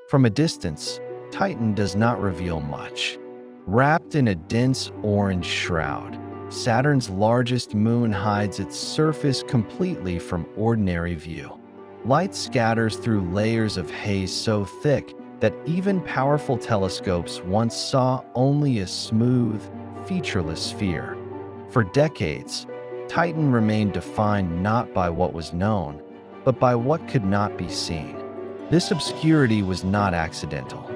From a distance, Titan does not reveal much. Wrapped in a dense orange shroud, Saturn's largest moon hides its surface completely from ordinary view. Light scatters through layers of haze so thick that even powerful telescopes once saw only a smooth, featureless sphere. For decades, Titan remained defined not by what was known, but by what could not be seen. This obscurity was not accidental.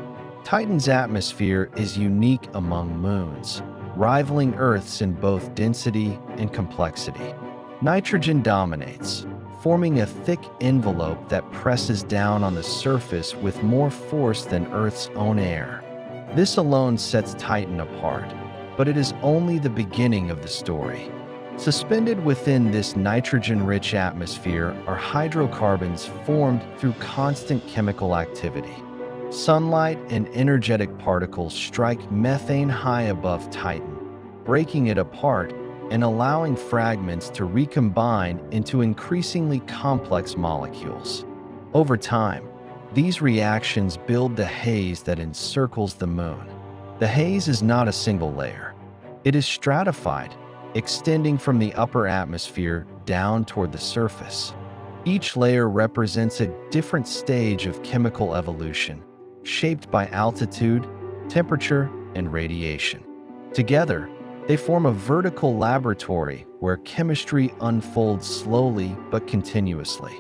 Titan's atmosphere is unique among moons, rivaling Earth's in both density and complexity. Nitrogen dominates, forming a thick envelope that presses down on the surface with more force than Earth's own air. This alone sets Titan apart, but it is only the beginning of the story. Suspended within this nitrogen-rich atmosphere are hydrocarbons formed through constant chemical activity. Sunlight and energetic particles strike methane high above Titan, breaking it apart and allowing fragments to recombine into increasingly complex molecules. Over time, these reactions build the haze that encircles the moon. The haze is not a single layer. It is stratified, extending from the upper atmosphere down toward the surface. Each layer represents a different stage of chemical evolution, shaped by altitude, temperature, and radiation. Together, they form a vertical laboratory where chemistry unfolds slowly but continuously.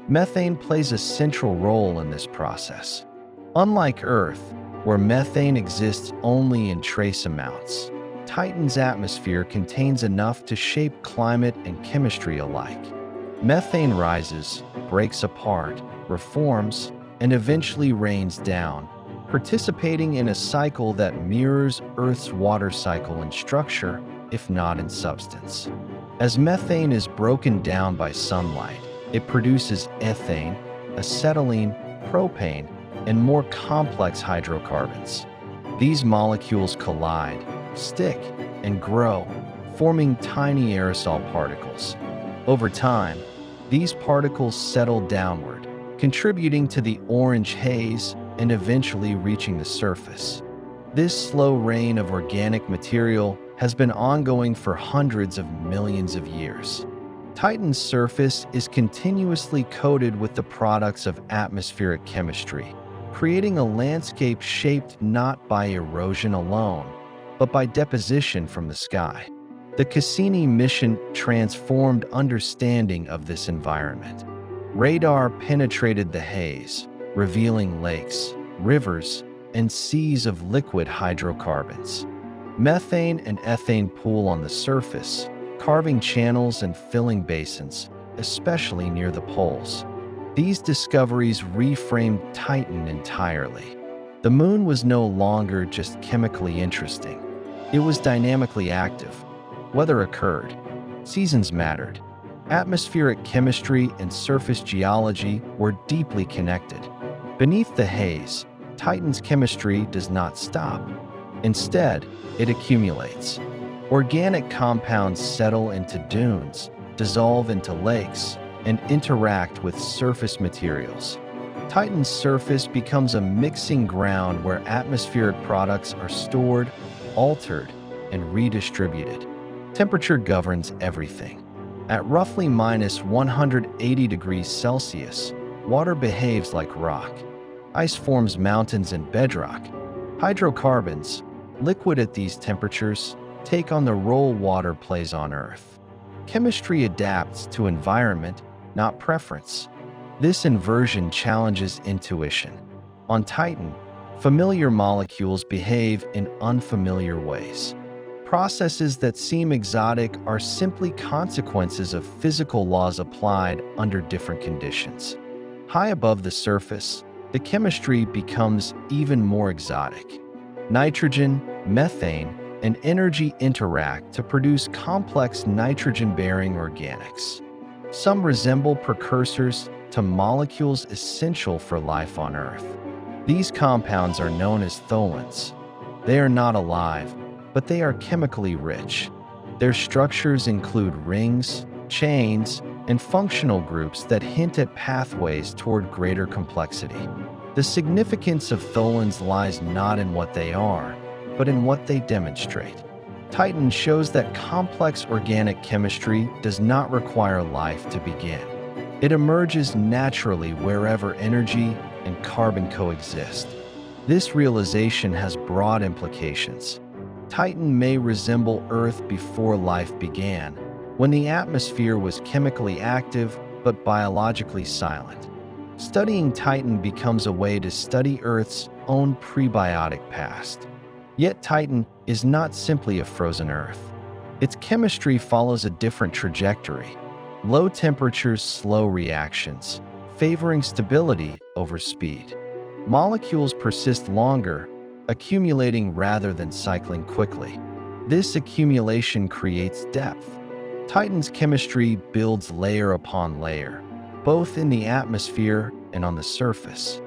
Methane plays a central role in this process. Unlike Earth, where methane exists only in trace amounts, Titan's atmosphere contains enough to shape climate and chemistry alike. Methane rises, breaks apart, reforms, and eventually rains down, participating in a cycle that mirrors Earth's water cycle in structure, if not in substance. As methane is broken down by sunlight, it produces ethane, acetylene, propane, and more complex hydrocarbons. These molecules collide, stick, and grow, forming tiny aerosol particles. Over time, these particles settle downward, contributing to the orange haze and eventually reaching the surface. This slow rain of organic material has been ongoing for hundreds of millions of years. Titan's surface is continuously coated with the products of atmospheric chemistry, creating a landscape shaped not by erosion alone, but by deposition from the sky. The Cassini mission transformed understanding of this environment. Radar penetrated the haze, revealing lakes, rivers, and seas of liquid hydrocarbons. Methane and ethane pool on the surface, carving channels and filling basins, especially near the poles. These discoveries reframed Titan entirely. The moon was no longer just chemically interesting. It was dynamically active. Weather occurred. Seasons mattered. Atmospheric chemistry and surface geology were deeply connected. Beneath the haze, Titan's chemistry does not stop. Instead, it accumulates. Organic compounds settle into dunes, dissolve into lakes, and interact with surface materials. Titan's surface becomes a mixing ground where atmospheric products are stored, altered, and redistributed. Temperature governs everything. At roughly minus 180 degrees Celsius, water behaves like rock. Ice forms mountains and bedrock. Hydrocarbons, liquid at these temperatures, take on the role water plays on Earth. Chemistry adapts to environment, not preference. This inversion challenges intuition. On Titan, familiar molecules behave in unfamiliar ways. Processes that seem exotic are simply consequences of physical laws applied under different conditions. High above the surface, the chemistry becomes even more exotic. Nitrogen, methane, and energy interact to produce complex nitrogen-bearing organics. Some resemble precursors to molecules essential for life on Earth. These compounds are known as tholins. They are not alive, but they are chemically rich. Their structures include rings, chains, and functional groups that hint at pathways toward greater complexity. The significance of tholins lies not in what they are, but in what they demonstrate. Titan shows that complex organic chemistry does not require life to begin. It emerges naturally wherever energy and carbon coexist. This realization has broad implications. Titan may resemble Earth before life began, when the atmosphere was chemically active but biologically silent. Studying Titan becomes a way to study Earth's own prebiotic past. Yet Titan is not simply a frozen Earth. Its chemistry follows a different trajectory. Low temperatures slow reactions, favoring stability over speed. Molecules persist longer, accumulating rather than cycling quickly. This accumulation creates depth. Titan's chemistry builds layer upon layer, both in the atmosphere and on the surface.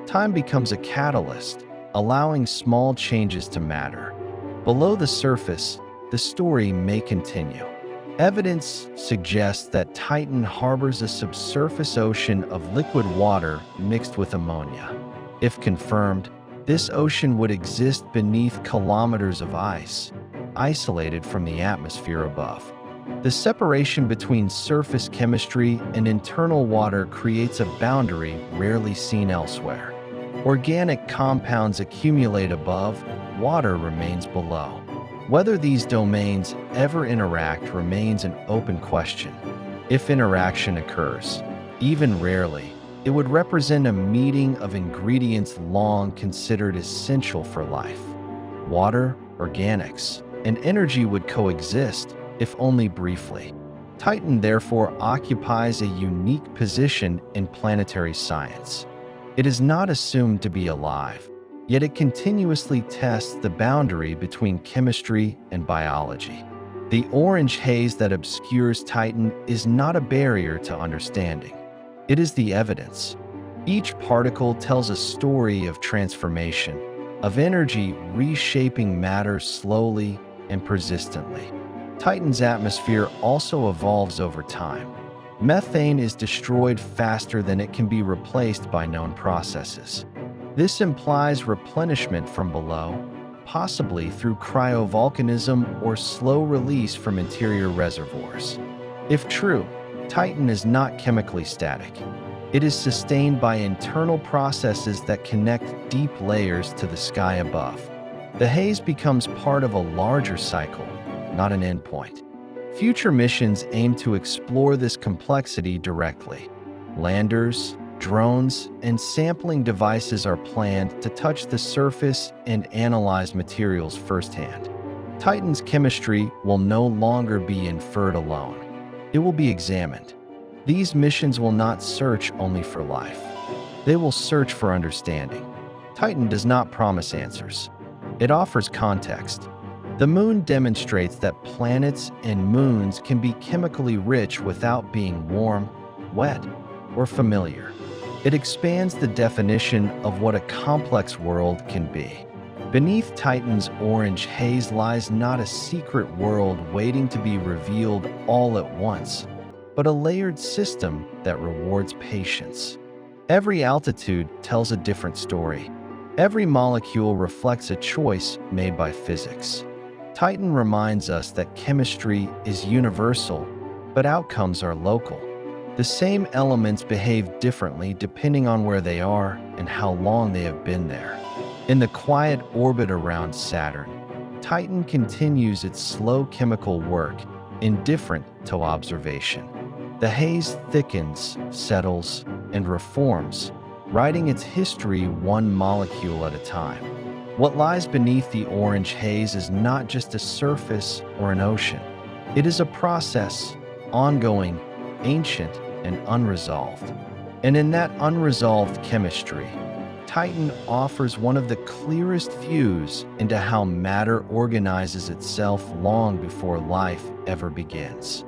Time becomes a catalyst, allowing small changes to matter. Below the surface, the story may continue. Evidence suggests that Titan harbors a subsurface ocean of liquid water mixed with ammonia. If confirmed, this ocean would exist beneath kilometers of ice, isolated from the atmosphere above. The separation between surface chemistry and internal water creates a boundary rarely seen elsewhere. Organic compounds accumulate above, water remains below. Whether these domains ever interact remains an open question. If interaction occurs, even rarely, it would represent a meeting of ingredients long considered essential for life. Water, organics, and energy would coexist, if only briefly. Titan therefore occupies a unique position in planetary science. It is not assumed to be alive, yet it continuously tests the boundary between chemistry and biology. The orange haze that obscures Titan is not a barrier to understanding. It is the evidence. Each particle tells a story of transformation, of energy reshaping matter slowly and persistently. Titan's atmosphere also evolves over time. Methane is destroyed faster than it can be replaced by known processes. This implies replenishment from below, possibly through cryovolcanism or slow release from interior reservoirs. If true, Titan is not chemically static. It is sustained by internal processes that connect deep layers to the sky above. The haze becomes part of a larger cycle, not an endpoint. Future missions aim to explore this complexity directly. Landers, drones, and sampling devices are planned to touch the surface and analyze materials firsthand. Titan's chemistry will no longer be inferred alone. It will be examined. These missions will not search only for life. They will search for understanding. Titan does not promise answers. It offers context. The Moon demonstrates that planets and moons can be chemically rich without being warm, wet, or familiar. It expands the definition of what a complex world can be. Beneath Titan's orange haze lies not a secret world waiting to be revealed all at once, but a layered system that rewards patience. Every altitude tells a different story. Every molecule reflects a choice made by physics. Titan reminds us that chemistry is universal, but outcomes are local. The same elements behave differently depending on where they are and how long they have been there. In the quiet orbit around Saturn, Titan continues its slow chemical work, indifferent to observation. The haze thickens, settles, and reforms, writing its history one molecule at a time. What lies beneath the orange haze is not just a surface or an ocean. It is a process, ongoing, ancient, and unresolved. And in that unresolved chemistry, Titan offers one of the clearest views into how matter organizes itself long before life ever begins.